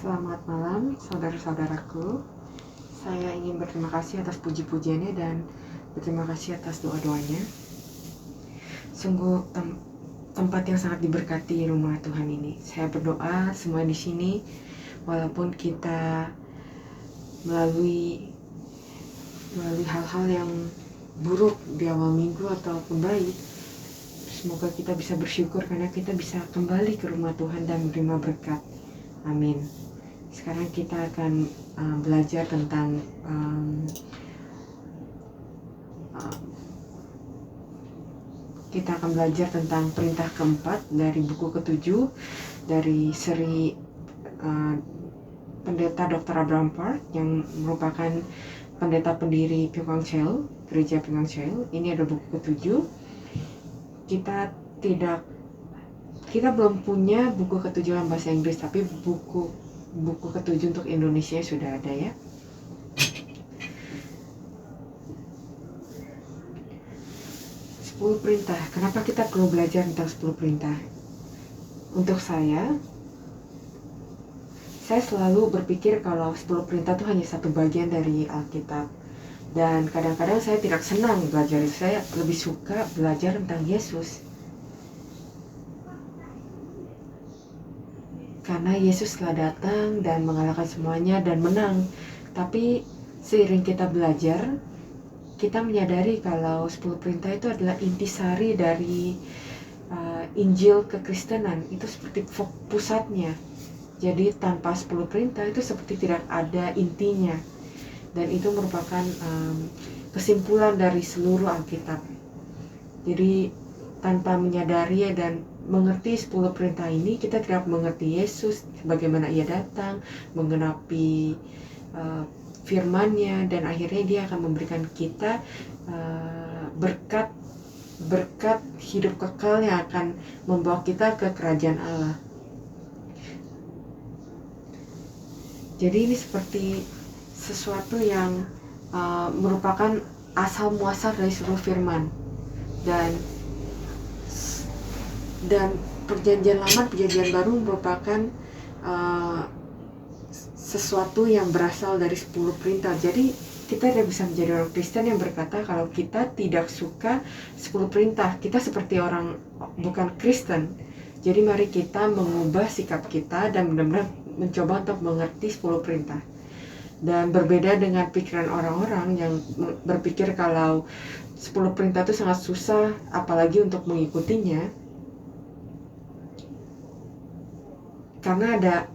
Selamat malam saudara-saudaraku. Saya ingin berterima kasih atas puji-pujiannya dan berterima kasih atas doa-doanya. Sungguh tempat yang sangat diberkati rumah Tuhan ini. Saya berdoa semua di sini, walaupun kita melalui hal-hal yang buruk di awal minggu ataupun baik, semoga kita bisa bersyukur karena kita bisa kembali ke rumah Tuhan dan menerima berkat. Amin. Sekarang kita akan belajar tentang perintah keempat dari buku ketujuh dari seri pendeta Dr. Abraham Park yang merupakan pendeta pendiri Pyongyang Chel, gereja Pyongyang Chel. Ini ada buku ketujuh. Kita belum punya buku ketujuh dalam bahasa Inggris, tapi buku ketujuh untuk Indonesia sudah ada ya. Perintah. Kenapa kita perlu belajar tentang 10 perintah? Untuk saya selalu berpikir kalau 10 perintah itu hanya satu bagian dari Alkitab. Dan kadang-kadang saya tidak senang belajar itu. Saya lebih suka belajar tentang Yesus. Karena Yesus telah datang dan mengalahkan semuanya dan menang. Tapi seiring kita belajar, kita menyadari kalau 10 perintah itu adalah intisari dari Injil kekristenan. Itu seperti pusatnya. Jadi tanpa 10 perintah itu seperti tidak ada intinya. Dan itu merupakan kesimpulan dari seluruh Alkitab. Jadi tanpa menyadari dan mengerti 10 perintah ini, kita tidak mengerti Yesus, bagaimana ia datang, menggenapi firman-Nya, dan akhirnya dia akan memberikan kita berkat hidup kekal yang akan membawa kita ke kerajaan Allah. Jadi ini seperti sesuatu yang merupakan asal muasal dari seluruh firman, dan perjanjian lama, perjanjian baru merupakan sesuatu yang berasal dari 10 perintah. Jadi kita tidak bisa menjadi orang Kristen yang berkata kalau kita tidak suka 10 perintah, kita seperti orang bukan Kristen. Jadi mari kita mengubah sikap kita dan benar-benar mencoba untuk mengerti 10 perintah. Dan berbeda dengan pikiran orang-orang yang berpikir kalau 10 perintah itu sangat susah, apalagi untuk mengikutinya. Karena ada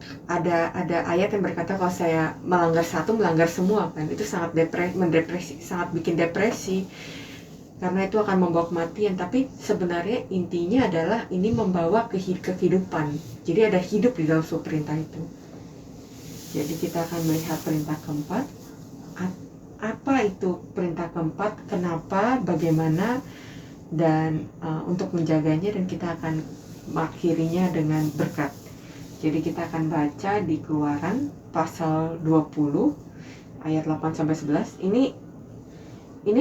ayat yang berkata kalau saya melanggar satu, melanggar semua, kan itu sangat sangat bikin depresi, karena itu akan membawa kematian. Tapi sebenarnya intinya adalah ini membawa kehidupan. Jadi ada hidup di dalam suatu perintah itu. Jadi kita akan melihat perintah keempat. Apa itu perintah keempat? Kenapa? Bagaimana? Dan untuk menjaganya, dan kita akan mengakhirinya dengan berkat. Jadi kita akan baca di Keluaran pasal 20 ayat 8-11. Ini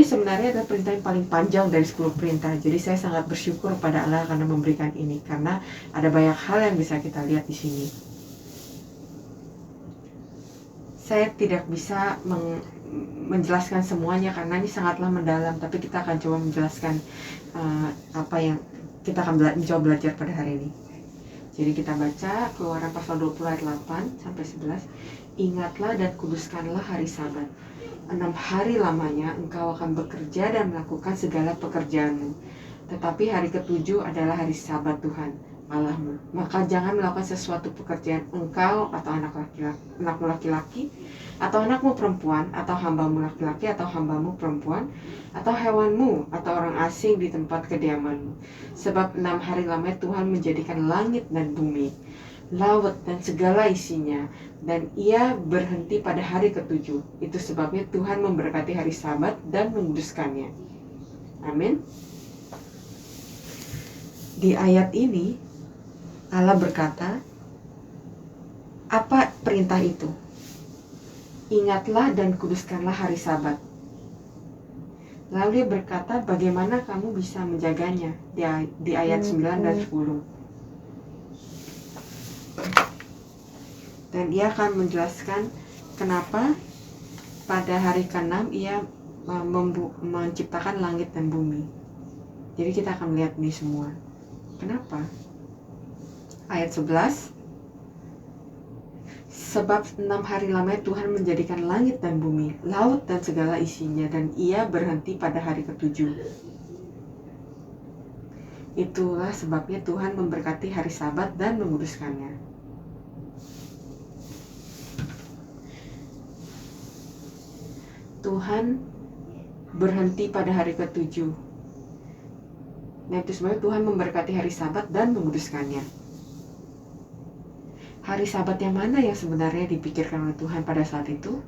sebenarnya adalah perintah yang paling panjang dari 10 perintah. Jadi saya sangat bersyukur pada Allah karena memberikan ini, karena ada banyak hal yang bisa kita lihat di sini. Saya tidak bisa menjelaskan semuanya karena ini sangatlah mendalam, tapi kita akan coba menjelaskan apa yang kita akan mencoba belajar pada hari ini. Jadi kita baca Keluaran pasal 20 ayat 8-11. Ingatlah dan kuduskanlah hari Sabat. 6 hari lamanya engkau akan bekerja dan melakukan segala pekerjaanmu. Tetapi hari ketujuh adalah hari Sabat Tuhan Allahmu. Maka jangan melakukan sesuatu pekerjaan engkau atau anakmu laki-laki, atau anakmu perempuan, atau hambamu laki-laki, atau hambamu perempuan, atau hewanmu, atau orang asing di tempat kediamanmu. Sebab 6 hari lamanya Tuhan menjadikan langit dan bumi, laut dan segala isinya, dan ia berhenti pada hari ketujuh. Itu sebabnya Tuhan memberkati hari Sabat dan menguduskannya. Amin. Di ayat ini Allah berkata, apa perintah itu? Ingatlah dan kuduskanlah hari Sabat. Lalu dia berkata, bagaimana kamu bisa menjaganya? Di ayat 9 dan 10. Dan ia akan menjelaskan kenapa pada hari ke-6 ia menciptakan langit dan bumi. Jadi kita akan melihat ini semua. Kenapa? Ayat 11, sebab 6 hari lamanya Tuhan menjadikan langit dan bumi, laut dan segala isinya, dan ia berhenti pada hari ke-7. Itulah sebabnya Tuhan memberkati hari Sabat dan menguduskannya. Tuhan berhenti pada hari ke-7. Nah, itu sebabnya Tuhan memberkati hari Sabat dan menguduskannya. Hari Sabat yang mana yang sebenarnya dipikirkan oleh Tuhan pada saat itu?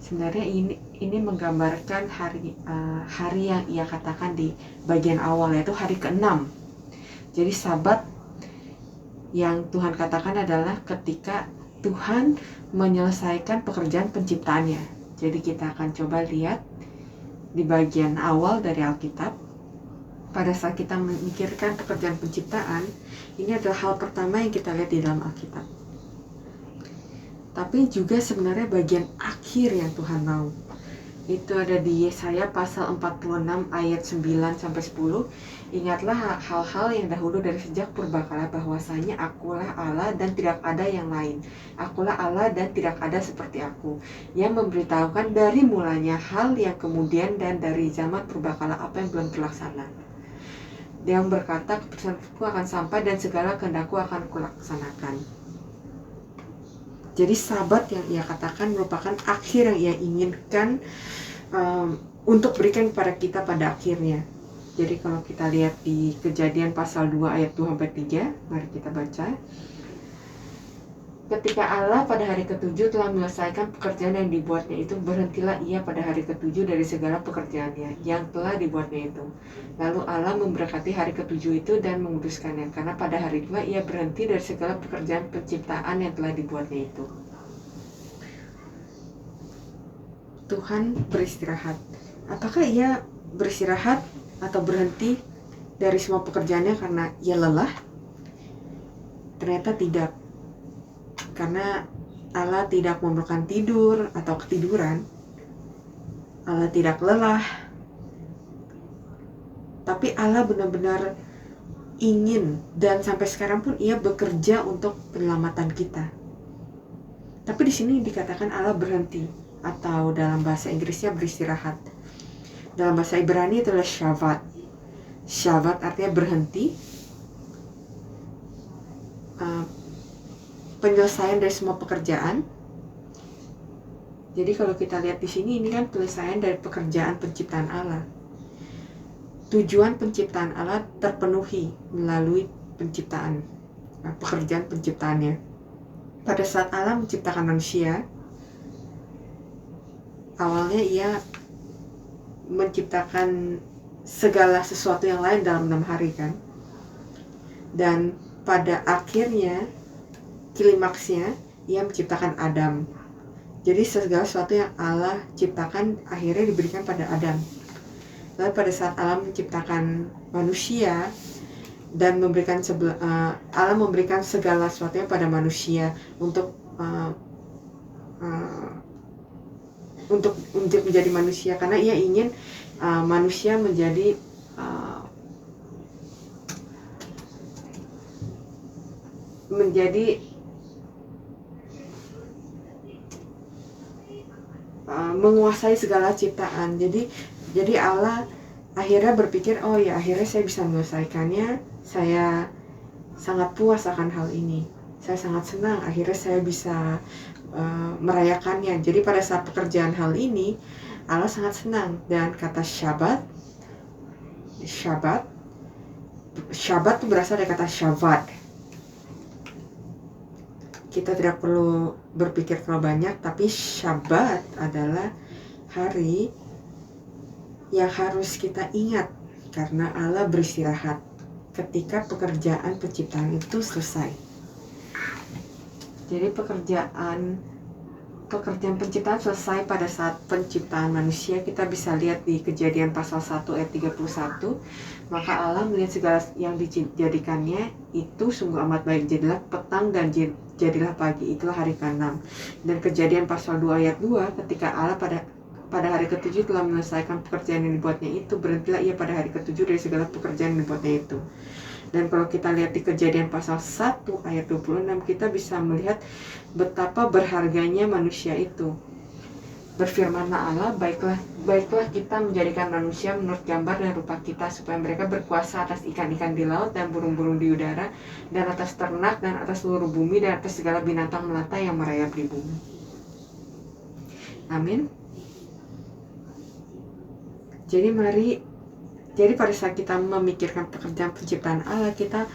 Sebenarnya ini menggambarkan hari yang ia katakan di bagian awal, yaitu hari ke-6. Jadi Sabat yang Tuhan katakan adalah ketika Tuhan menyelesaikan pekerjaan penciptaannya. Jadi kita akan coba lihat di bagian awal dari Alkitab. Pada saat kita memikirkan pekerjaan penciptaan, ini adalah hal pertama yang kita lihat di dalam Alkitab. Tapi juga sebenarnya bagian akhir yang Tuhan mau. Itu ada di Yesaya pasal 46 ayat 9-10. Ingatlah hal-hal yang dahulu dari sejak purbakala, bahwasanya akulah Allah dan tidak ada yang lain. Akulah Allah dan tidak ada seperti aku, yang memberitahukan dari mulanya hal yang kemudian dan dari zaman purbakala apa yang belum terlaksana. Dia yang berkata, keputusanku akan sampai dan segala kehendakku akan kulaksanakan. Jadi Sabat yang ia katakan merupakan akhir yang ia inginkan untuk berikan kepada kita pada akhirnya. Jadi kalau kita lihat di Kejadian pasal 2 ayat 2-3, mari kita baca. Ketika Allah pada hari ke-7 telah menyelesaikan pekerjaan yang dibuatnya itu, berhentilah ia pada hari ke-7 dari segala pekerjaannya yang telah dibuatnya itu. Lalu Allah memberkati hari ke-7 itu dan menguduskannya, karena pada hari itulah ia berhenti dari segala pekerjaan penciptaan yang telah dibuatnya itu. Tuhan beristirahat. Apakah ia beristirahat atau berhenti dari semua pekerjaannya karena ia lelah? Ternyata tidak. Karena Allah tidak memerlukan tidur atau ketiduran. Allah tidak lelah. Tapi Allah benar-benar ingin, dan sampai sekarang pun ia bekerja untuk penyelamatan kita. Tapi di sini dikatakan Allah berhenti, atau dalam bahasa Inggrisnya beristirahat. Dalam bahasa Ibrani itu adalah Shabbat. Shabbat artinya berhenti. Penyelesaian dari semua pekerjaan. Jadi kalau kita lihat di sini, ini kan penyelesaian dari pekerjaan penciptaan Allah. Tujuan penciptaan Allah terpenuhi melalui penciptaan, pekerjaan penciptaannya. Pada saat Allah menciptakan manusia, awalnya ia menciptakan segala sesuatu yang lain dalam 6 hari kan. Dan pada akhirnya, klimaksnya, ia menciptakan Adam. Jadi segala sesuatu yang Allah ciptakan akhirnya diberikan pada Adam. Lalu pada saat Allah menciptakan manusia dan Allah memberikan segala sesuatunya pada manusia untuk menjadi manusia, karena ia ingin manusia menjadi menguasai segala ciptaan. Jadi Allah akhirnya berpikir, oh ya, akhirnya saya bisa menyelesaikannya. Saya sangat puas akan hal ini. Saya sangat senang. Akhirnya saya bisa merayakannya. Jadi pada saat pekerjaan hal ini, Allah sangat senang. Dan kata Shabbat itu berasal dari kata Shabbat. Kita tidak perlu berpikir terlalu banyak, tapi Shabbat adalah hari yang harus kita ingat, karena Allah beristirahat ketika pekerjaan penciptaan itu selesai. Jadi pekerjaan pekerjaan penciptaan selesai pada saat penciptaan manusia. Kita bisa lihat di Kejadian pasal 1 ayat 31. Maka Allah melihat segala yang dijadikannya itu sungguh amat baik. Jadilah petang dan jadilah pagi, itulah hari ke-6. Dan Kejadian pasal 2 ayat 2, ketika Allah pada hari ke-7 telah menyelesaikan pekerjaan yang dibuatnya itu, berhentilah ia pada hari ke-7 dari segala pekerjaan yang dibuatnya itu. Dan kalau kita lihat di Kejadian pasal 1 ayat 26, kita bisa melihat betapa berharganya manusia itu. Berfirmanlah Allah, baiklah kita menjadikan manusia menurut gambar dan rupa kita, supaya mereka berkuasa atas ikan-ikan di laut dan burung-burung di udara, dan atas ternak, dan atas seluruh bumi, dan atas segala binatang melata yang merayap di bumi. Amin. Jadi pada saat kita memikirkan pekerjaan penciptaan Allah, kita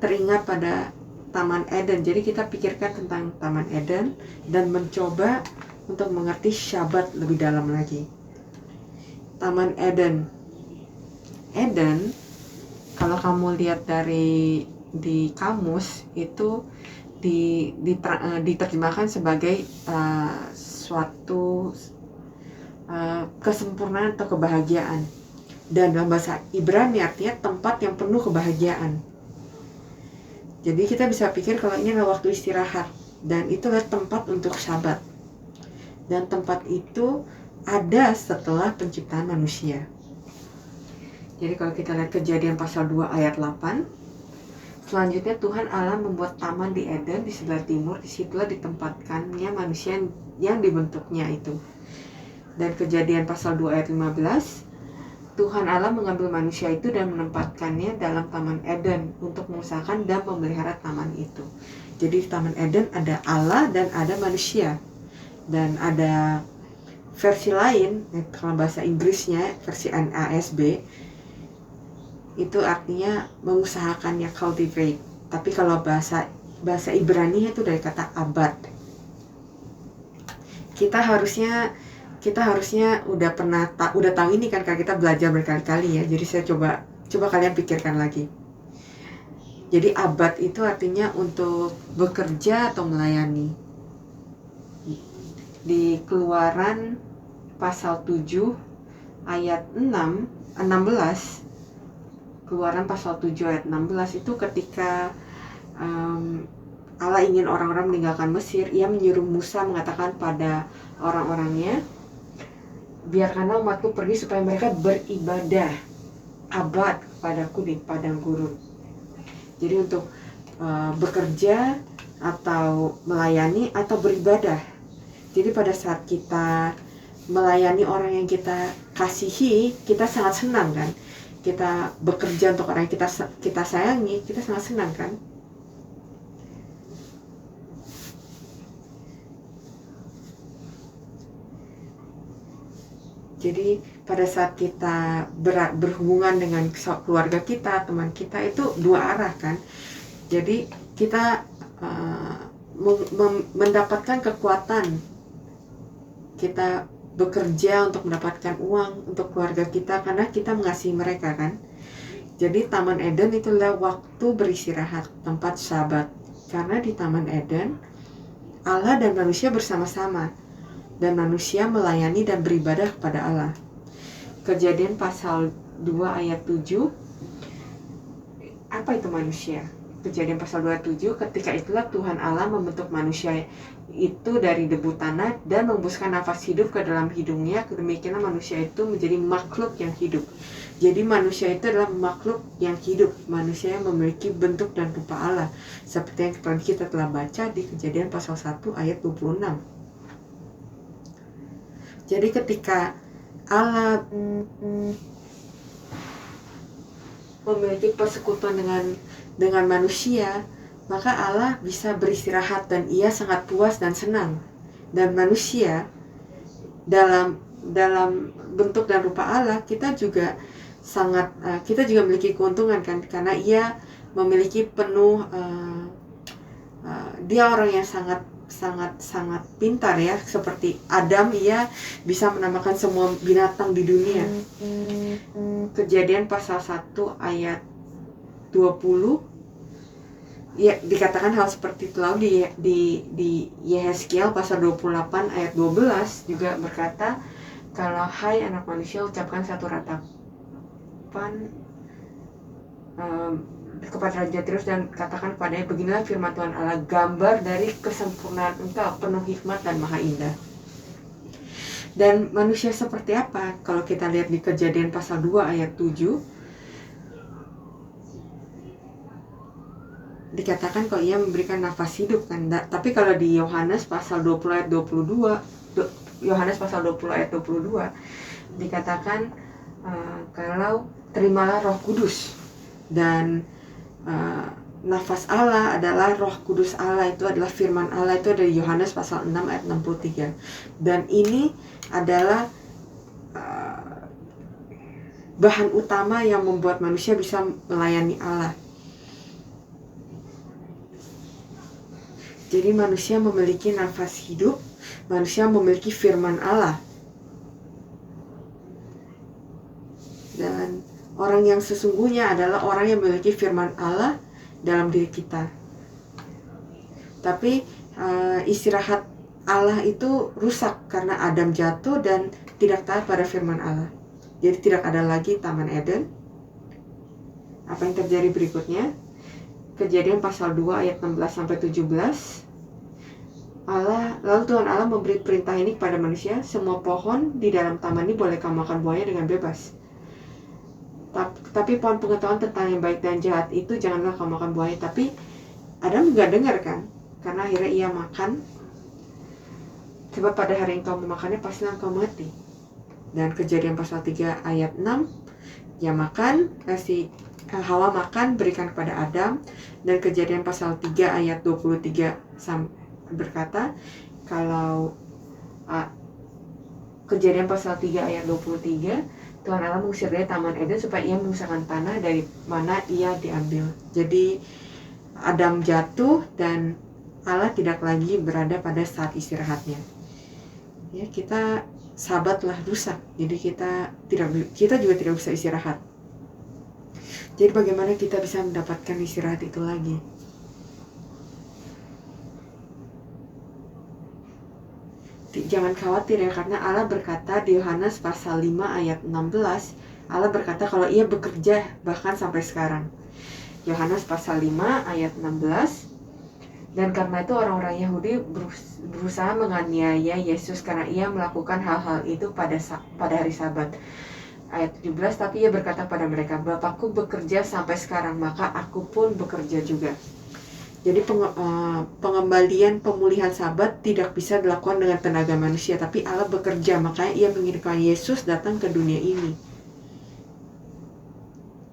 teringat pada Taman Eden. Jadi kita pikirkan tentang Taman Eden dan mencoba untuk mengerti Syabat lebih dalam lagi. Taman Eden. Eden, kalau kamu lihat di kamus itu diterjemahkan sebagai suatu kesempurnaan atau kebahagiaan. Dan dalam bahasa Ibrani artinya tempat yang penuh kebahagiaan. Jadi kita bisa pikir kalau ini adalah waktu istirahat, dan itulah tempat untuk Syabat. Dan tempat itu ada setelah penciptaan manusia. Jadi kalau kita lihat Kejadian pasal 2 ayat 8, selanjutnya Tuhan Allah membuat taman di Eden di sebelah timur, disitulah ditempatkannya manusia yang dibentuknya itu. Dan Kejadian pasal 2 ayat 15, Tuhan Allah mengambil manusia itu dan menempatkannya dalam Taman Eden untuk mengusahakan dan memelihara taman itu. Jadi di Taman Eden ada Allah dan ada manusia. Dan ada versi lain, kalau bahasa Inggrisnya, versi NASB, itu artinya mengusahakannya, cultivate. Tapi kalau bahasa Ibrani itu dari kata abad. Kita harusnya udah tahu ini kan, karena kita belajar berkali-kali ya. Jadi saya coba kalian pikirkan lagi. Jadi abad itu artinya untuk bekerja atau melayani. Di Keluaran pasal 7 ayat 16, Keluaran pasal 7 ayat 16 itu ketika Allah ingin orang-orang meninggalkan Mesir, ia menyuruh Musa mengatakan pada orang-orangnya, biarkanlah umatku pergi supaya mereka beribadah abad kepadaku di padang gurun. Jadi untuk bekerja atau melayani atau beribadah. Jadi pada saat kita melayani orang yang kita kasihi, kita sangat senang kan. Kita bekerja untuk orang yang kita sayangi, kita sangat senang kan. Jadi pada saat kita berhubungan dengan keluarga kita, teman kita, itu dua arah kan. Jadi kita mendapatkan kekuatan. Kita bekerja untuk mendapatkan uang untuk keluarga kita karena kita mengasihi mereka kan. Jadi Taman Eden itulah waktu beristirahat, tempat Syabat. Karena di Taman Eden Allah dan manusia bersama-sama, dan manusia melayani dan beribadah kepada Allah. Kejadian pasal 2 ayat 7, apa itu manusia? Kejadian pasal 27, ketika itulah Tuhan Allah membentuk manusia itu dari debu tanah dan membuskan nafas hidup ke dalam hidungnya. Demikianlah manusia itu menjadi makhluk yang hidup. Jadi manusia itu adalah makhluk yang hidup, manusia yang memiliki bentuk dan rupa Allah, seperti yang kita telah baca di Kejadian pasal 1 ayat 26. Jadi ketika Allah memiliki persekutuan dengan manusia, maka Allah bisa beristirahat dan ia sangat puas dan senang. Dan manusia dalam bentuk dan rupa Allah, kita juga memiliki keuntungan kan, karena ia memiliki penuh dia orang yang sangat pintar ya, seperti Adam, ia bisa menamakan semua binatang di dunia. Kejadian pasal 1 ayat 20, Ya, dikatakan hal seperti itu lalu di Yehezkiel pasal 28 ayat 12 juga berkata, kalau hai anak manusia, ucapkan satu ratapan kepada Raja Tirus dan katakan padanya, beginilah firman Tuhan Allah, gambar dari kesempurnaan engkau, penuh hikmat dan maha indah. Dan manusia seperti apa? Kalau kita lihat di Kejadian pasal 2 ayat 7, dikatakan kalau ia memberikan nafas hidup kan. Tapi kalau di Yohanes pasal 20 ayat 22, Yohanes pasal 20 ayat 22 dikatakan kalau terimalah Roh Kudus, dan nafas Allah adalah Roh Kudus Allah, itu adalah firman Allah, itu dari Yohanes pasal 6 ayat 63. Dan ini adalah bahan utama yang membuat manusia bisa melayani Allah. Jadi manusia memiliki nafas hidup, manusia memiliki firman Allah. Dan orang yang sesungguhnya adalah orang yang memiliki firman Allah dalam diri kita. Tapi istirahat Allah itu rusak karena Adam jatuh dan tidak taat pada firman Allah. Jadi tidak ada lagi Taman Eden. Apa yang terjadi berikutnya? Kejadian pasal 2 ayat 16-17. Lalu Tuhan Allah memberi perintah ini kepada manusia, semua pohon di dalam taman ini boleh kamu makan buahnya dengan bebas. Tapi pohon pengetahuan tentang yang baik dan jahat itu janganlah kamu makan buahnya. Tapi Adam nggak dengar kan? Karena akhirnya ia makan. Sebab pada hari yang kamu makannya pasti engkau mati. Dan Kejadian pasal 3 ayat 6, ia makan, Hawa makan, berikan kepada Adam. Dan Kejadian pasal 3 ayat 23 berkata, kalau Kejadian pasal 3 ayat 23, Tuhan Allah mengusir dari Taman Eden supaya ia mengusahakan tanah dari mana ia diambil. Jadi Adam jatuh dan Allah tidak lagi berada pada saat istirahatnya. Ya, kita sabatlah rusak. Jadi kita juga tidak bisa istirahat. Jadi bagaimana kita bisa mendapatkan istirahat itu lagi? Jangan khawatir ya, karena Allah berkata di Yohanes pasal 5 ayat 16, Allah berkata kalau ia bekerja bahkan sampai sekarang. Yohanes pasal 5 ayat 16, dan karena itu orang-orang Yahudi berusaha menganiaya Yesus karena ia melakukan hal-hal itu pada hari Sabat. Ayat 17, tapi ia berkata pada mereka, Bapakku bekerja sampai sekarang, maka aku pun bekerja juga. Jadi pengembalian pemulihan Sabat tidak bisa dilakukan dengan tenaga manusia, tapi Allah bekerja, makanya ia mengirimkan Yesus datang ke dunia ini.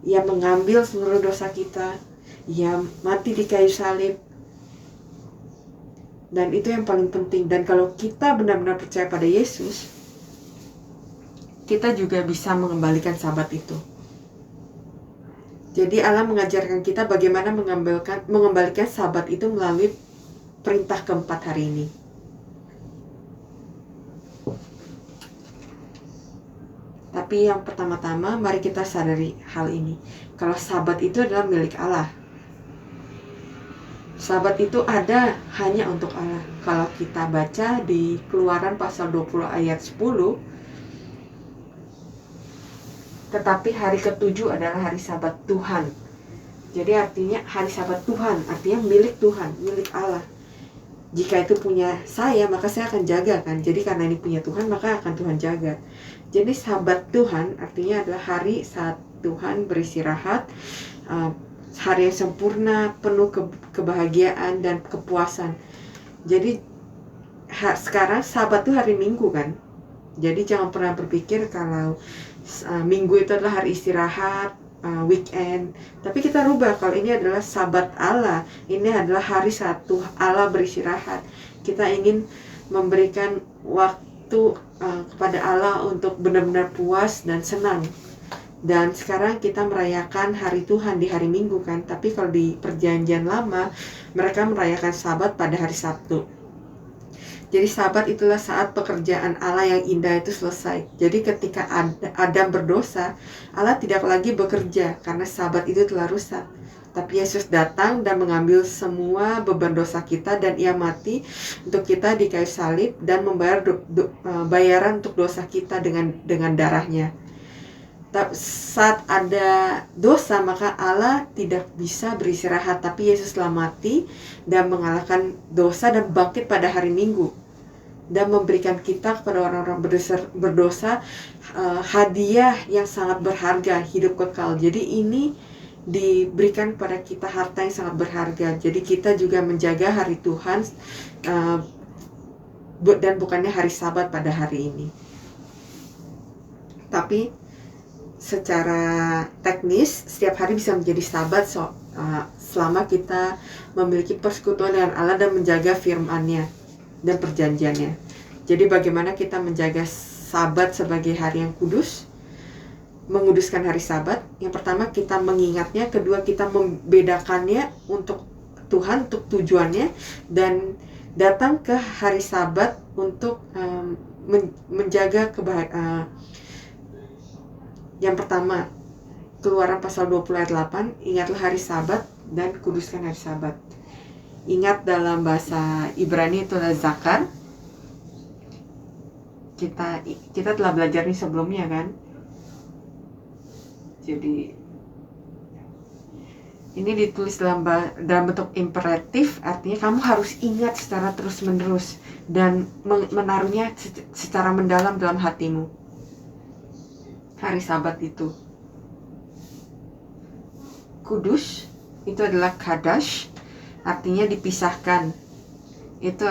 Ia mengambil seluruh dosa kita, ia mati di kayu salib, dan itu yang paling penting. Dan kalau kita benar-benar percaya pada Yesus, kita juga bisa mengembalikan Sabat itu. Jadi Allah mengajarkan kita bagaimana mengembalikan Sabat itu melalui perintah keempat hari ini. Tapi yang pertama-tama mari kita sadari hal ini. Kalau Sabat itu adalah milik Allah. Sabat itu ada hanya untuk Allah. Kalau kita baca di Keluaran pasal 20 ayat 10, tetapi hari ke-7 adalah hari Sabat Tuhan. Jadi artinya hari Sabat Tuhan, artinya milik Tuhan, milik Allah. Jika itu punya saya, maka saya akan jaga kan. Jadi karena ini punya Tuhan, maka akan Tuhan jaga. Jadi Sabat Tuhan artinya adalah hari saat Tuhan beristirahat, hari yang sempurna, penuh kebahagiaan dan kepuasan. Jadi sekarang Sabat itu hari Minggu kan. Jadi jangan pernah berpikir kalau Minggu itu adalah hari istirahat, weekend. Tapi kita rubah, kalau ini adalah Sabat Allah, ini adalah hari satu Allah beristirahat. Kita ingin memberikan waktu kepada Allah untuk benar-benar puas dan senang. Dan sekarang kita merayakan hari Tuhan di hari Minggu kan. Tapi kalau di perjanjian lama, mereka merayakan Sabat pada hari Sabtu. Jadi Sabat itulah saat pekerjaan Allah yang indah itu selesai. Jadi ketika Adam berdosa, Allah tidak lagi bekerja karena Sabat itu telah rusak. Tapi Yesus datang dan mengambil semua beban dosa kita, dan Ia mati untuk kita di kayu salib dan membayar bayaran untuk dosa kita dengan darahnya. Saat ada dosa, maka Allah tidak bisa beristirahat, tapi Yesus telah mati dan mengalahkan dosa dan bangkit pada hari Minggu dan memberikan kita kepada orang-orang berdosa hadiah yang sangat berharga, hidup kekal. Jadi ini diberikan kepada kita harta yang sangat berharga. Jadi kita juga menjaga hari Tuhan dan bukannya hari Sabat pada hari ini. Tapi secara teknis setiap hari bisa menjadi Sabat selama kita memiliki persekutuan dengan Allah dan menjaga firman-Nya dan perjanjiannya. Jadi bagaimana kita menjaga Sabat sebagai hari yang kudus, menguduskan hari Sabat? Yang pertama, kita mengingatnya. Kedua, kita membedakannya untuk Tuhan, untuk tujuannya, dan datang ke hari Sabat untuk menjaga yang pertama, Keluaran pasal 20 ayat 8, ingatlah hari Sabat dan kuduskan hari Sabat. Ingat dalam bahasa Ibrani itu adalah zakar. Kita telah belajar ini sebelumnya kan. Jadi ini ditulis dalam bentuk imperatif, artinya kamu harus ingat secara terus-menerus dan menaruhnya secara mendalam dalam hatimu. Hari Sabat itu kudus, itu adalah kadash, artinya dipisahkan. Itu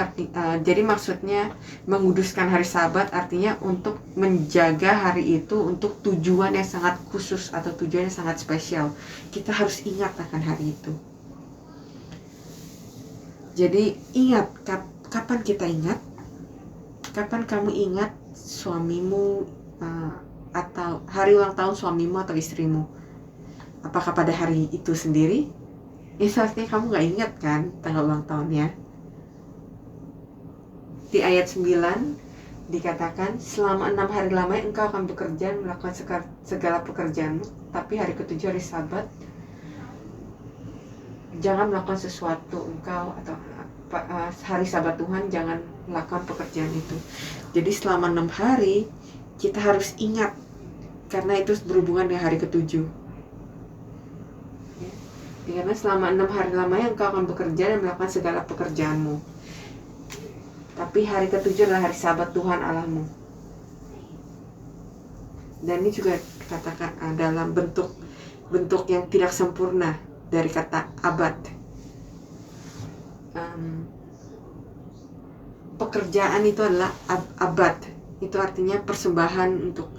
jadi maksudnya menguduskan hari Sabat artinya untuk menjaga hari itu untuk tujuan yang sangat khusus atau tujuan yang sangat spesial. Kita harus ingat akan hari itu. Jadi ingat, kapan kita ingat? Kapan kamu ingat suamimu atau hari ulang tahun suamimu atau istrimu? Apakah pada hari itu sendiri? Seharusnya kamu gak ingat kan tanggal ulang tahunnya. Di ayat 9 dikatakan, selama 6 hari lamanya engkau akan bekerja melakukan segala pekerjaanmu, tapi hari ketujuh hari Sabat jangan melakukan sesuatu engkau, atau hari Sabat Tuhan jangan melakukan pekerjaan itu. Jadi selama 6 hari kita harus ingat, karena itu berhubungan dengan hari ketujuh. Karena selama 6 hari lamanya engkau akan bekerja dan melakukan segala pekerjaanmu, tapi hari ketujuh adalah hari Sabat Tuhan Allahmu. Dan ini juga dikatakan dalam bentuk yang tidak sempurna dari kata abad. Pekerjaan itu adalah abad. Itu artinya persembahan, untuk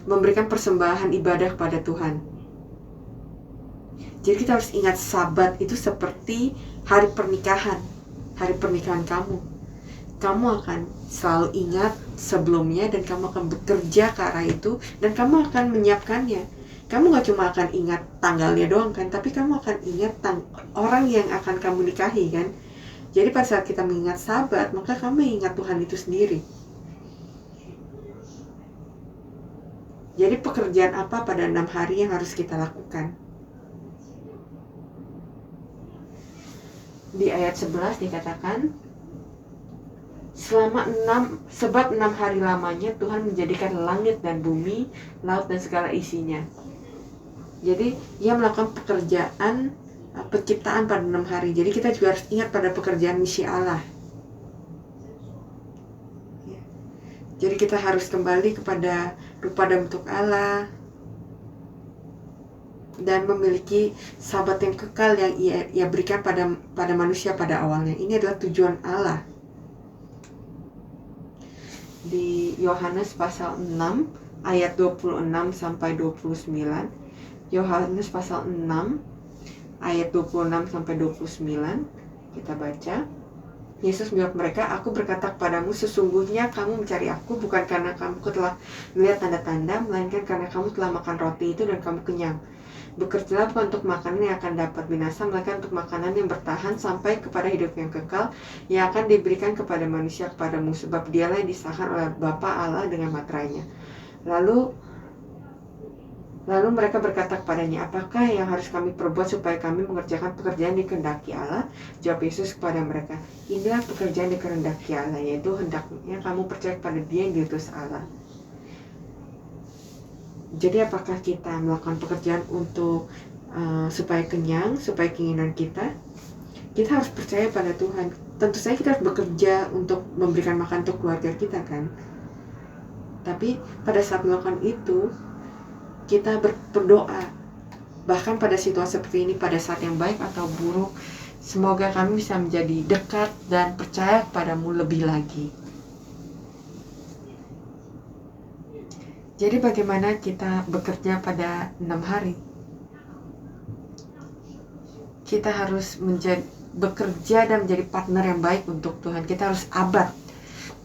memberikan persembahan ibadah kepada Tuhan. Jadi kita harus ingat Sabat itu seperti hari pernikahan kamu. Kamu akan selalu ingat sebelumnya dan kamu akan bekerja ke arah itu dan kamu akan menyiapkannya. Kamu gak cuma akan ingat tanggalnya doang kan, tapi kamu akan ingat orang yang akan kamu nikahi kan. Jadi pada saat kita mengingat Sabat, maka kamu ingat Tuhan itu sendiri. Jadi pekerjaan apa pada 6 hari yang harus kita lakukan? Di ayat 11 dikatakan, sebab 6 hari lamanya Tuhan menjadikan langit dan bumi, laut dan segala isinya. Jadi Ia melakukan pekerjaan penciptaan pada 6 hari. Jadi kita juga harus ingat pada pekerjaan misi Allah. Jadi kita harus kembali kepada rupa dan bentuk Allah dan memiliki Sabat yang kekal yang ia berikan pada manusia pada awalnya. Ini adalah tujuan Allah. Di Yohanes pasal 6 ayat 26 sampai 29. Yohanes pasal 6 ayat 26 sampai 29 kita baca. Yesus menjawab mereka, aku berkata kepadamu, sesungguhnya kamu mencari aku bukan karena kamu telah melihat tanda-tanda, melainkan karena kamu telah makan roti itu dan kamu kenyang. Bekerjalah bukan untuk makanan yang akan dapat binasa, melainkan untuk makanan yang bertahan sampai kepada hidup yang kekal, yang akan diberikan kepada manusia kepadamu, sebab dialah yang disahkan oleh Bapa Allah dengan materainya. Lalu Lalu mereka berkata kepadanya, apakah yang harus kami perbuat supaya kami mengerjakan pekerjaan dikehendaki Allah? Jawab Yesus kepada mereka, inilah pekerjaan dikehendaki Allah, yaitu hendaknya kamu percaya kepada Dia yang diutus Allah. Jadi apakah kita melakukan pekerjaan untuk supaya kenyang, supaya keinginan kita? Kita harus percaya pada Tuhan. Tentu saja kita harus bekerja untuk memberikan makan untuk keluarga kita kan. Tapi pada saat melakukan itu, kita berdoa. Bahkan pada situasi seperti ini, pada saat yang baik atau buruk, semoga kami bisa menjadi dekat dan percaya kepadamu lebih lagi. Jadi bagaimana kita bekerja pada 6 hari? Kita harus bekerja dan menjadi partner yang baik untuk Tuhan. Kita harus abad.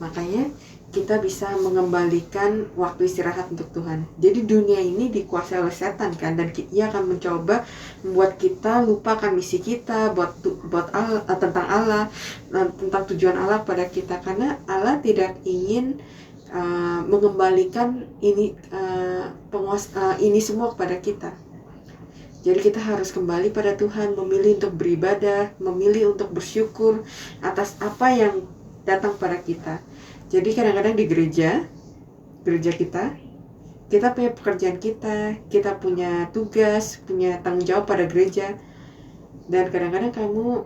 Makanya kita bisa mengembalikan waktu istirahat untuk Tuhan. Jadi dunia ini dikuasai oleh setan kan, dan ia akan mencoba membuat kita lupakan misi kita, buat Allah, tentang Allah, tentang tujuan Allah pada kita, karena Allah tidak ingin mengembalikan ini ini semua kepada kita. Jadi kita harus kembali pada Tuhan, memilih untuk beribadah, memilih untuk bersyukur atas apa yang datang pada kita. Jadi kadang-kadang di gereja kita punya pekerjaan kita punya tugas, punya tanggung jawab pada gereja. Dan kadang-kadang kamu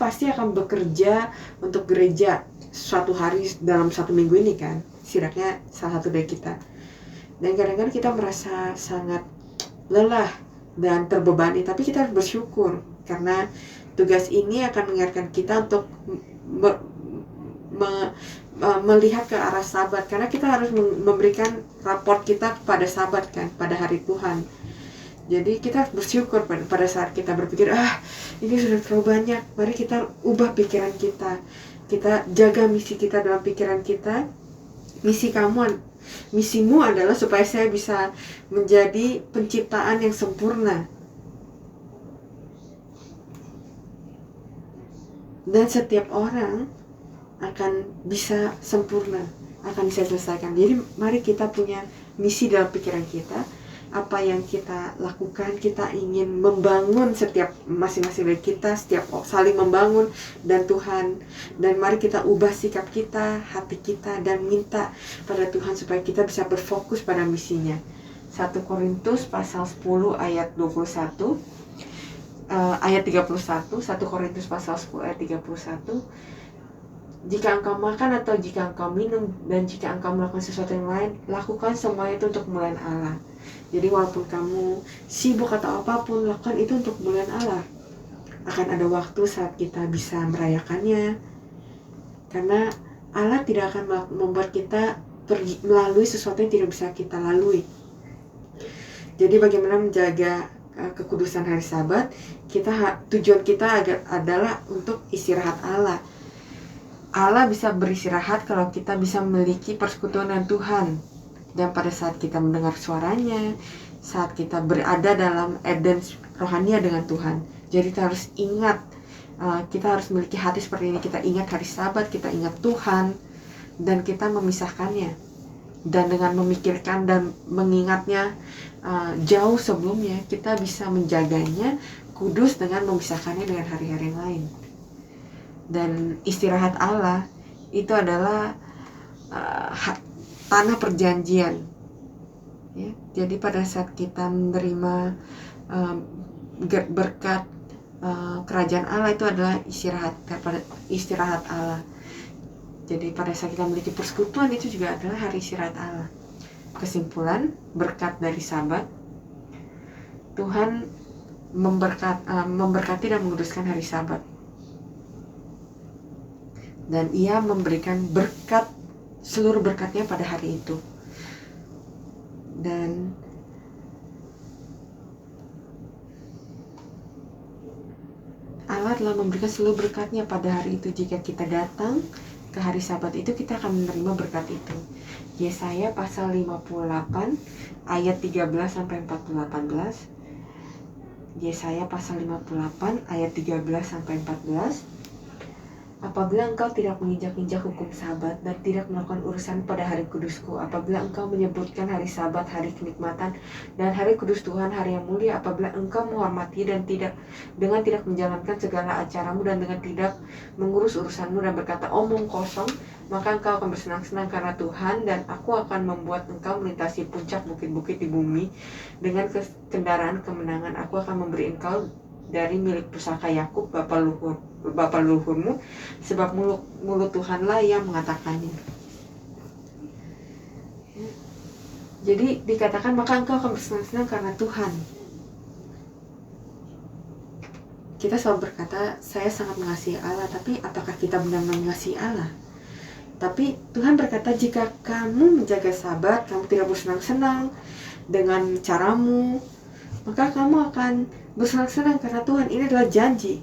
pasti akan bekerja untuk gereja suatu hari dalam 1 minggu ini kan, setidaknya salah satu dari kita. Dan kadang-kadang kita merasa sangat lelah dan terbebani, tapi kita harus bersyukur karena tugas ini akan mengingatkan kita untuk melihat ke arah Sabat, karena kita harus memberikan raport kita kepada Sabat kan, pada hari Tuhan. Jadi kita harus bersyukur pada saat kita berpikir, ini sudah terlalu banyak, mari kita ubah pikiran kita jaga misi kita dalam pikiran kita. Misimu adalah supaya saya bisa menjadi penciptaan yang sempurna. Dan setiap orang akan bisa sempurna, akan bisa selesaikan. Jadi mari kita punya misi dalam pikiran kita. Apa yang kita lakukan, kita ingin membangun setiap masing-masing dari kita, setiap saling membangun dan Tuhan. Dan mari kita ubah sikap kita, hati kita, dan minta pada Tuhan supaya kita bisa berfokus pada misinya. 1 Korintus pasal 10 ayat 21, ayat 31, 1 Korintus pasal 10 ayat 31. Jika engkau makan atau jika engkau minum dan jika engkau melakukan sesuatu yang lain, lakukan semua itu untuk kemuliaan Allah. Jadi walaupun kamu sibuk atau apapun, lakukan itu untuk kemuliaan Allah. Akan ada waktu saat kita bisa merayakannya, karena Allah tidak akan membuat kita melalui sesuatu yang tidak bisa kita lalui. Jadi bagaimana menjaga kekudusan hari Sabat? Tujuan kita adalah untuk istirahat Allah. Allah bisa beristirahat kalau kita bisa memiliki persekutuan dengan Tuhan. Dan pada saat kita mendengar suaranya, saat kita berada dalam Eden rohania dengan Tuhan. Jadi kita harus ingat, kita harus memiliki hati seperti ini. Kita ingat hari Sabat, kita ingat Tuhan, dan kita memisahkannya. Dan dengan memikirkan dan mengingatnya jauh sebelumnya, kita bisa menjaganya kudus dengan memisahkannya dengan hari-hari yang lain. Dan istirahat Allah itu adalah tanah perjanjian ya. Jadi pada saat kita menerima berkat kerajaan Allah, itu adalah istirahat Allah. Jadi pada saat kita memiliki persekutuan, itu juga adalah hari istirahat Allah. Kesimpulan, berkat dari Sabat, Tuhan memberkati dan menguduskan hari Sabat, dan Ia memberikan berkat, seluruh berkatnya pada hari itu. Dan Allah telah memberikan seluruh berkatnya pada hari itu. Jika kita datang ke hari Sabat itu, kita akan menerima berkat itu. Yesaya pasal 58 ayat 13 sampai 18. Yesaya pasal 58 ayat 13 sampai 14. Apabila engkau tidak menginjak-injak hukum sabat dan tidak melakukan urusan pada hari kudusku, apabila engkau menyebutkan hari sabat, hari kenikmatan, dan hari kudus Tuhan, hari yang mulia, apabila engkau menghormati dan dengan tidak menjalankan segala acaramu dan dengan tidak mengurus urusanmu dan berkata omong kosong, maka engkau akan bersenang-senang karena Tuhan, dan aku akan membuat engkau melintasi puncak bukit-bukit di bumi dengan kendaraan kemenangan. Aku akan memberi engkau dari milik pusaka Yakub bapa leluhurmu, sebab mulut Tuhanlah yang mengatakannya. Jadi dikatakan maka engkau akan bersenang-senang karena Tuhan. Kita selalu berkata saya sangat mengasihi Allah, tapi apakah kita benar-benar mengasihi Allah? Tapi Tuhan berkata jika kamu menjaga sabat, kamu tidak bersenang-senang dengan caramu, maka kamu akan bersenang-senang karena Tuhan. Ini adalah janji,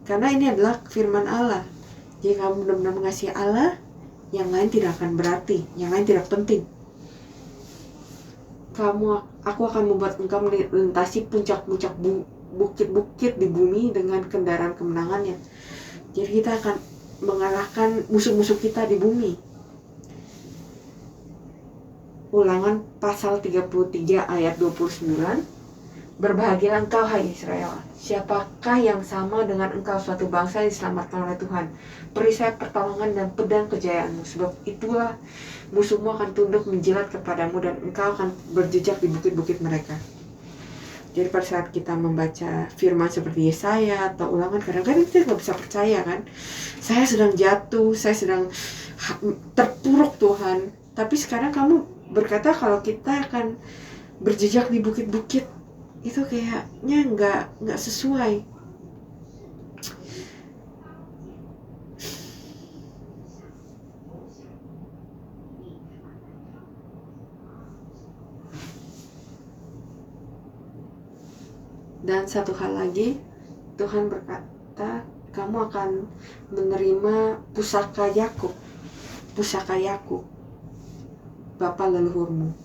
karena ini adalah firman Allah. Jika kamu benar-benar mengasihi Allah, yang lain tidak akan berarti, yang lain tidak penting. Aku akan membuat engkau melintasi puncak-puncak bukit-bukit di bumi dengan kendaraan kemenangannya. Jadi kita akan mengalahkan musuh-musuh kita di bumi. Ulangan pasal 33 ayat 29. Berbahagialah engkau hai Israel, siapakah yang sama dengan engkau, suatu bangsa yang diselamatkan oleh Tuhan, perisai pertolongan dan pedang kejayaanmu, sebab itulah musuhmu akan tunduk menjilat kepadamu dan engkau akan berjejak di bukit-bukit mereka. Jadi pada saat kita membaca firman seperti Yesaya atau Ulangan, kadang-kadang kita nggak bisa percaya kan, saya sedang jatuh, saya sedang terpuruk Tuhan, tapi sekarang kamu berkata kalau kita akan berjejak di bukit-bukit. Itu kayaknya nggak sesuai. Dan satu hal lagi, Tuhan berkata kamu akan menerima pusaka Yakub bapa leluhurmu.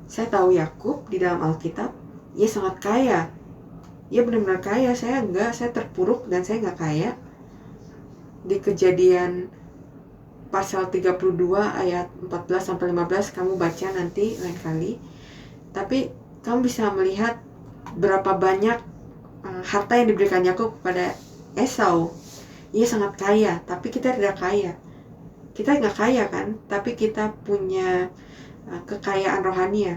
Saya tahu Yakub di dalam Alkitab, ia sangat kaya. Ia benar-benar kaya. Saya enggak, saya terpuruk dan saya enggak kaya. Di Kejadian pasal 32 ayat 14-15 kamu baca nanti lain kali. Tapi kamu bisa melihat berapa banyak harta yang diberikan Yakub kepada Esau. Ia sangat kaya, tapi kita tidak kaya. Kita enggak kaya kan, tapi kita punya kekayaan rohani ya.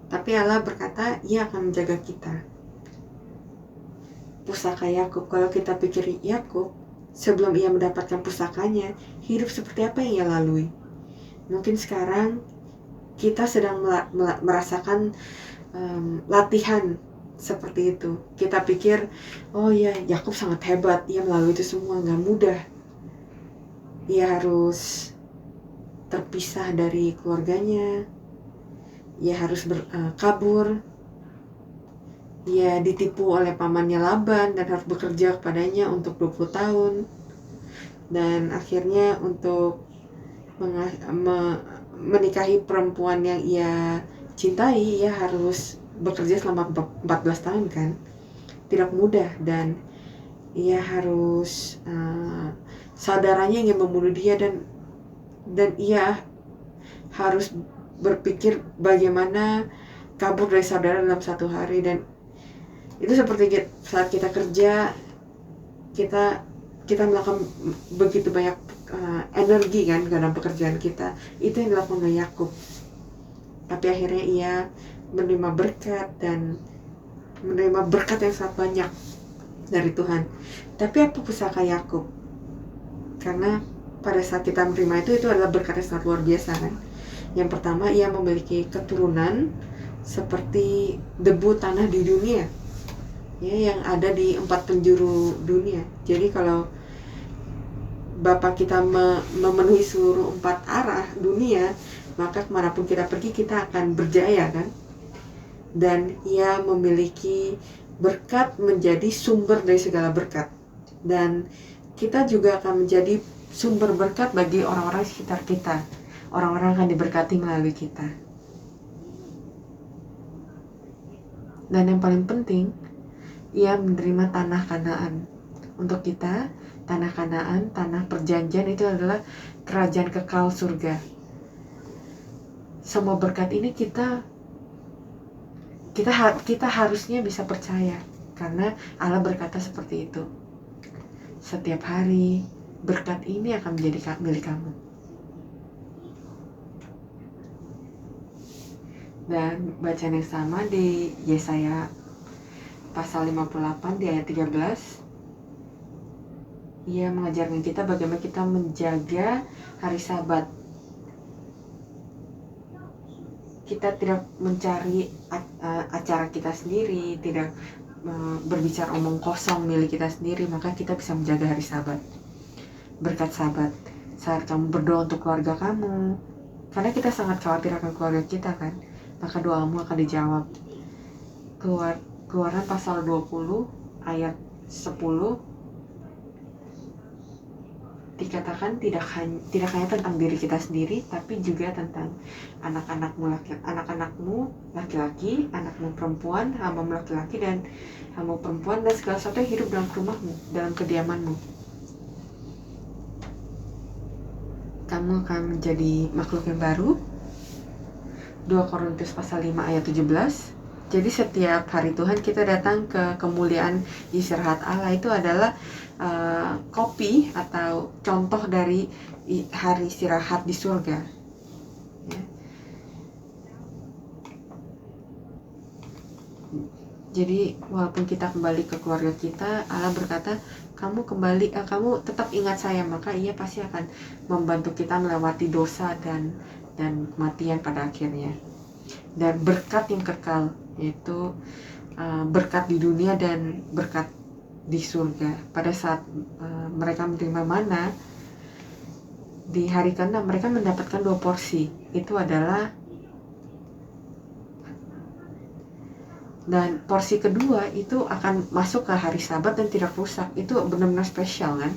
Tapi Allah berkata ia akan menjaga kita. Pusaka Yakub, kalau kita pikir Yakub sebelum ia mendapatkan pusakanya, hidup seperti apa yang ia lalui. Mungkin sekarang kita sedang merasakan latihan seperti itu. Kita pikir, oh ya Yakub sangat hebat, ia melalui itu semua, gak mudah. Ia harus terpisah dari keluarganya, ia harus kabur, ia ditipu oleh pamannya Laban dan harus bekerja kepadanya untuk 20 tahun, dan akhirnya untuk menikahi perempuan yang ia cintai, ia harus bekerja selama 14 tahun kan, tidak mudah. Dan ia harus saudaranya ingin membunuh dia, dan ia harus berpikir bagaimana kabur dari saudara dalam satu hari. Dan itu seperti saat kita kerja, kita melakukan begitu banyak energi kan dalam pekerjaan kita. Itu yang dilakukan oleh Yakub. Tapi akhirnya ia menerima berkat, dan menerima berkat yang sangat banyak dari Tuhan. Tapi apa pusaka Yakub? Karena pada saat kita menerima itu adalah berkat yang sangat luar biasa kan. Yang pertama, ia memiliki keturunan seperti debu tanah di dunia ya, yang ada di 4 penjuru dunia. Jadi kalau Bapa kita memenuhi seluruh 4 arah dunia, maka kemanapun kita pergi kita akan berjaya kan. Dan ia memiliki berkat menjadi sumber dari segala berkat, dan kita juga akan menjadi sumber berkat bagi orang-orang sekitar kita. Orang-orang akan diberkati melalui kita. Dan yang paling penting, ia menerima tanah Kanaan. Untuk kita, tanah Kanaan, tanah perjanjian itu adalah kerajaan kekal surga. Semua berkat ini kita harusnya bisa percaya, karena Allah berkata seperti itu. Setiap hari berkat ini akan menjadi milik kamu. Dan bacaan yang sama di Yesaya pasal 58 di ayat 13. Ia mengajarkan kita bagaimana kita menjaga hari Sabat. Kita tidak mencari acara kita sendiri, tidak berbicara omong kosong milik kita sendiri, maka kita bisa menjaga hari Sabat. Berkat Sabat, saat kamu berdoa untuk keluarga kamu, karena kita sangat khawatir akan keluarga kita kan, maka doamu akan dijawab. Keluaran pasal 20 ayat 10 dikatakan tidak hanya tentang diri kita sendiri, tapi juga tentang anak-anakmu laki-laki, anakmu perempuan, hambamu laki-laki dan hambamu perempuan, dan segala sesuatu yang hidup dalam rumahmu, dalam kediamanmu. Kamu akan menjadi makhluk yang baru. 2 Korintus pasal 5 ayat 17. Jadi setiap hari Tuhan kita datang ke kemuliaan istirahat Allah. Itu adalah kopi atau contoh dari hari istirahat di surga, ya. Jadi walaupun kita kembali ke keluarga kita, Allah berkata, kamu tetap ingat saya, maka Ia pasti akan membantu kita melewati dosa dan kematian pada akhirnya. Dan berkat yang kekal, yaitu berkat di dunia dan berkat di surga. Pada saat mereka menerima mana di hari ke-6, mereka mendapatkan 2 porsi. Itu adalah, dan porsi kedua itu akan masuk ke hari Sabat dan tidak rusak. Itu benar-benar spesial kan.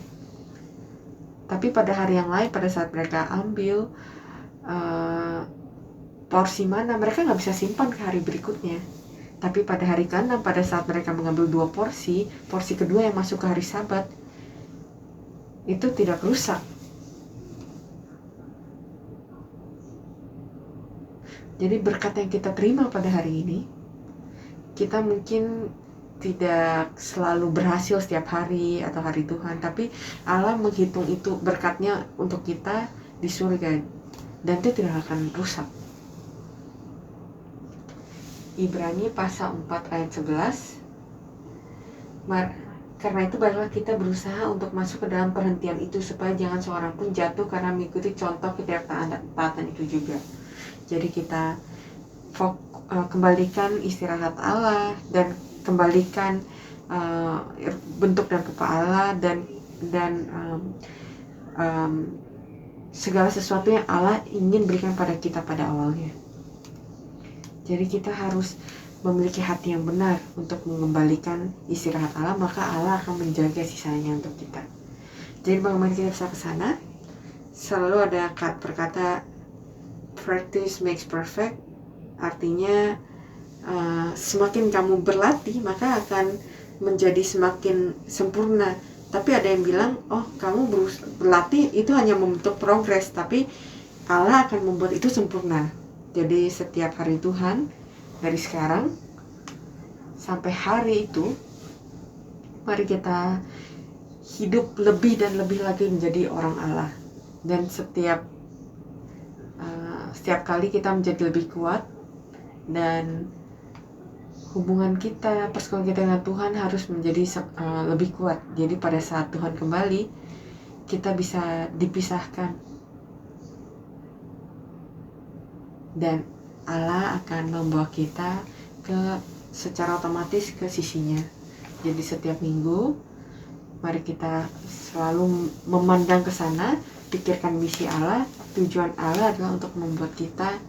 Tapi pada hari yang lain, pada saat mereka ambil porsi mana, mereka nggak bisa simpan ke hari berikutnya. Tapi pada hari ke-6, pada saat mereka mengambil 2 porsi kedua yang masuk ke hari Sabat, itu tidak rusak. Jadi berkat yang kita terima pada hari ini, kita mungkin tidak selalu berhasil setiap hari atau hari Tuhan, tapi Allah menghitung itu berkatnya untuk kita di surga, dan itu tidak akan rusak. Ibrani pasal 4 ayat 11. Karena itu baiklah kita berusaha untuk masuk ke dalam perhentian itu, supaya jangan seorang pun jatuh karena mengikuti contoh ketidaktaatan itu juga. Jadi kita kembalikan istirahat Allah, dan kembalikan bentuk dan rupa Allah, dan segala sesuatu yang Allah ingin berikan pada kita pada awalnya. Jadi kita harus memiliki hati yang benar untuk mengembalikan istirahat Allah, maka Allah akan menjaga sisanya untuk kita. Jadi bagaimana kita bisa ke sana? Selalu ada perkata practice makes perfect. Artinya semakin kamu berlatih, maka akan menjadi semakin sempurna. Tapi ada yang bilang, oh kamu berlatih itu hanya membentuk progres, tapi Allah akan membuat itu sempurna. Jadi setiap hari Tuhan, dari sekarang sampai hari itu, mari kita hidup lebih dan lebih lagi menjadi orang Allah. Dan setiap kali kita menjadi lebih kuat, dan hubungan kita, persekutuan kita dengan Tuhan harus menjadi lebih kuat. Jadi pada saat Tuhan kembali, kita bisa dipisahkan, dan Allah akan membawa kita secara otomatis ke sisinya. Jadi setiap minggu, mari kita selalu memandang ke sana, pikirkan misi Allah. Tujuan Allah adalah untuk membuat kita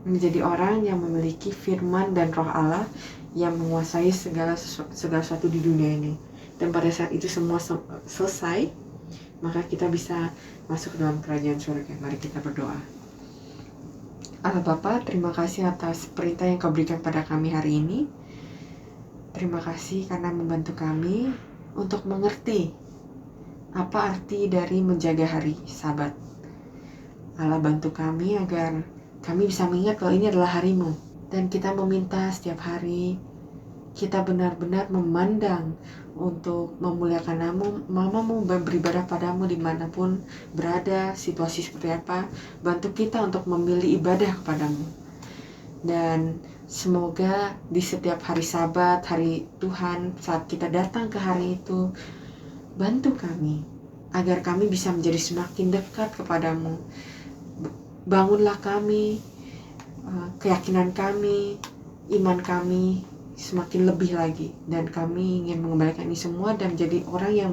menjadi orang yang memiliki firman dan roh Allah yang menguasai segala sesuatu di dunia ini. Dan pada saat itu semua selesai, maka kita bisa masuk ke dalam kerajaan surga. Mari kita berdoa. Allah Bapa, terima kasih atas perintah yang Kau berikan pada kami hari ini. Terima kasih karena membantu kami untuk mengerti apa arti dari menjaga hari Sabat. Allah, bantu kami agar kami bisa mengingat kalau ini adalah hari-Mu. Dan kita meminta setiap hari kita benar-benar memandang untuk memuliakan namamu, beribadah padamu dimanapun berada, situasi seperti apa. Bantu kita untuk memilih ibadah kepadamu. Dan semoga di setiap hari Sabat, hari Tuhan, saat kita datang ke hari itu, bantu kami agar kami bisa menjadi semakin dekat kepadamu. Bangunlah kami, keyakinan kami, iman kami semakin lebih lagi, dan kami ingin mengembalikan ini semua dan menjadi orang yang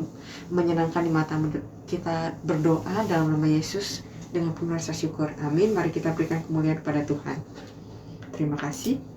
menyenangkan di mata-Mu. Kita berdoa dalam nama Yesus dengan penuh rasa syukur. Amin. Mari kita berikan kemuliaan kepada Tuhan. Terima kasih.